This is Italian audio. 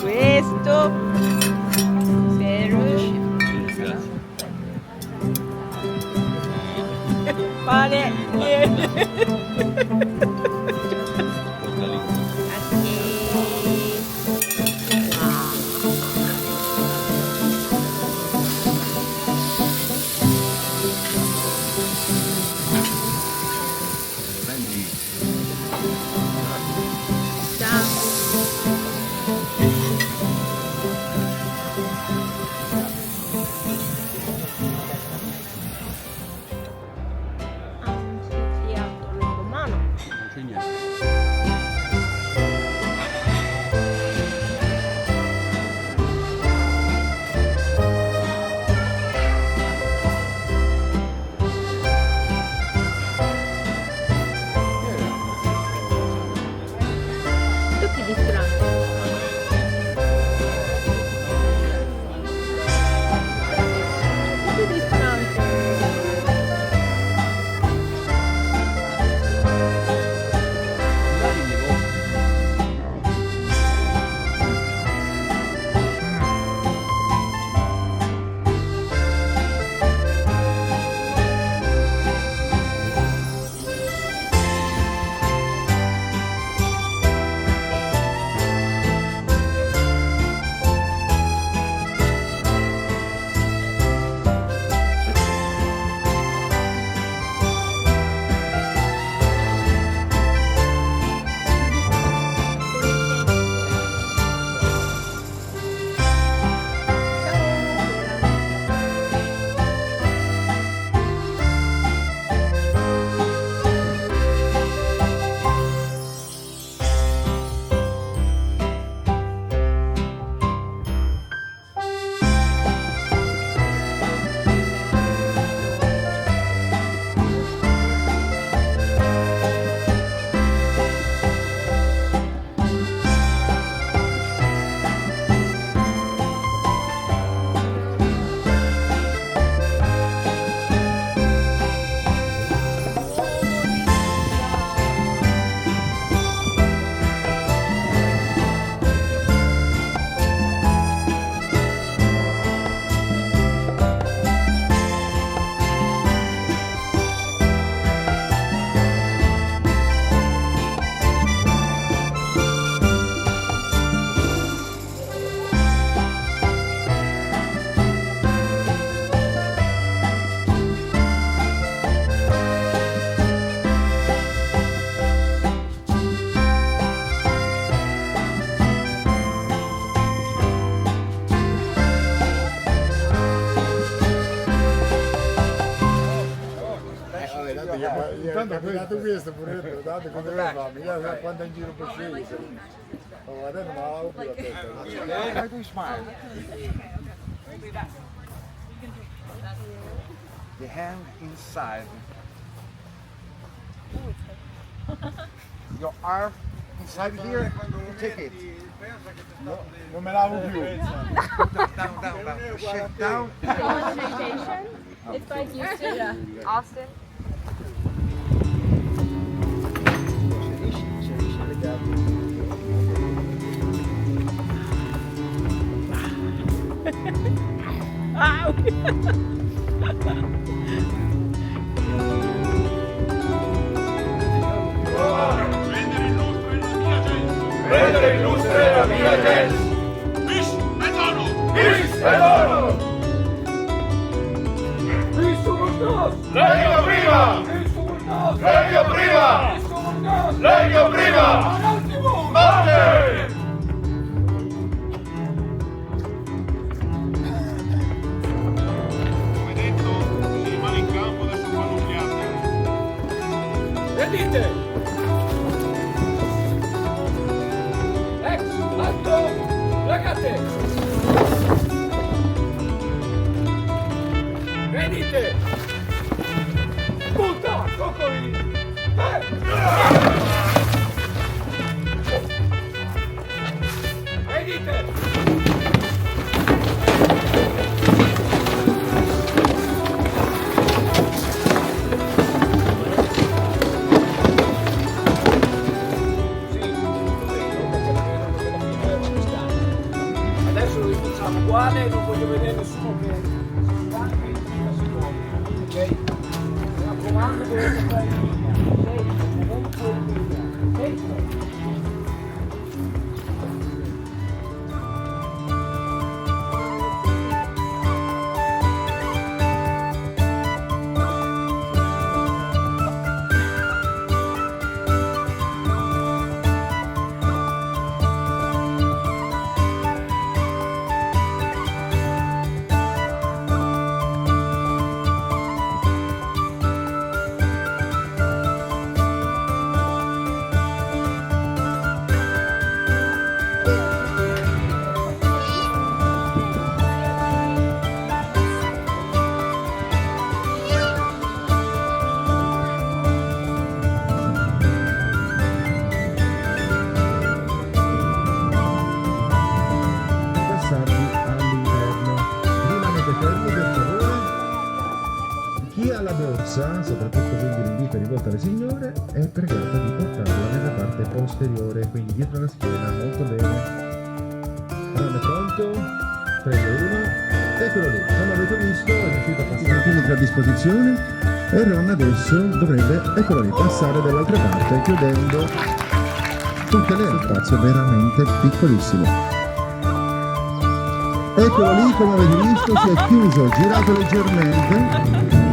Questo vale. Tanto ha dato questo pure, dato come deve fare, mica sa quanto è in giro per scendere. Ma adesso non ha più la testa. Fai tu smile. The hand inside. Your arm inside here, take it. No, non me lavo più. Down. Shake down. Meditation? It's like Houston, Austin. Prendere illustre la mia gens. Bis et oro. Bis et oro. Legio prima! Legio prima! Legio prima! Morte! Come detto, si rimane in campo, adesso fanno un piatto. Vedete? Alto! Ragazzi! Vedete? Punta! Coccoli! Vedete? Soprattutto quindi l'invito rivolto alle signore è pregata di portarla nella parte posteriore, quindi dietro la schiena, molto bene. Ron è pronto? 3, 2, 1, eccolo lì, come avete visto è riuscito a passare quindi a disposizione e Ron adesso dovrebbe, eccolo lì, passare dall'altra parte chiudendo tutte le spazio veramente piccolissimo. Eccolo lì, come avete visto si è chiuso, girato leggermente